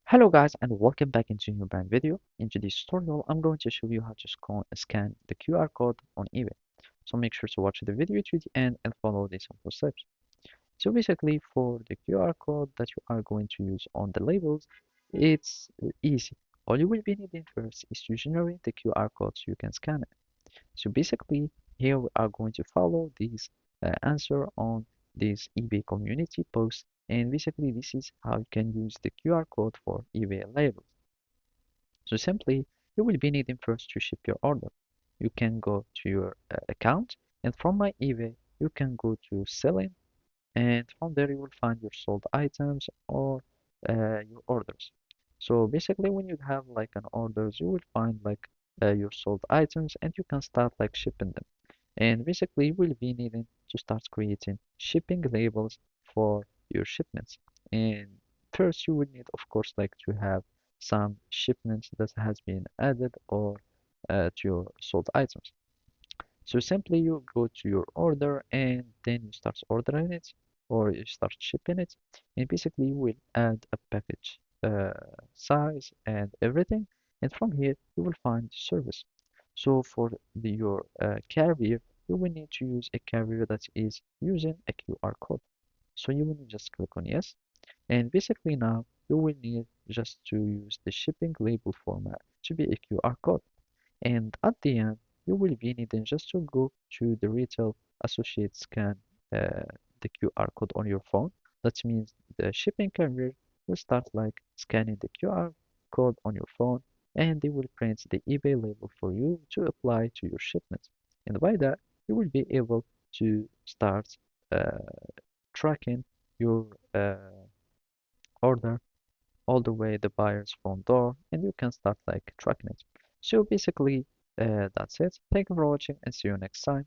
Hello guys and welcome back into a new brand video. In today's tutorial, I'm going to show you how to scan the QR code on eBay. So make sure to watch the video to the end and follow the simple steps. So basically for the QR code that you are going to use on the labels, it's easy. All you will be needing first is to generate the QR code so you can scan it. So basically here we are going to follow this answer on this eBay community post, and basically this is how you can use the QR code for eBay labels. So simply you will be needing first to ship your order. You can go to your account, and from my eBay you can go to selling, and from there you will find your sold items or your orders. So basically when you have like an orders, you will find like your sold items, and you can start like shipping them. And basically you will be needing to start creating shipping labels for your shipments. And first you will need of course like to have some shipments that has been added or to your sold items. So simply you go to your order and then you start ordering it or you start shipping it, and basically you will add a package size and everything, and from here you will find service. So for your carrier, you will need to use a carrier that is using a QR code. So you will just click on yes, and basically now you will need just to use the shipping label format to be a QR code. And at the end, you will be needing just to go to the retail associate scan the QR code on your phone. That means the shipping carrier will start like scanning the QR code on your phone, and they will print the eBay label for you to apply to your shipment. And by that, you will be able to start uh, tracking your order all the way the buyer's front door, and you can start like tracking it. So basically that's it. Thank you for watching and see you next time.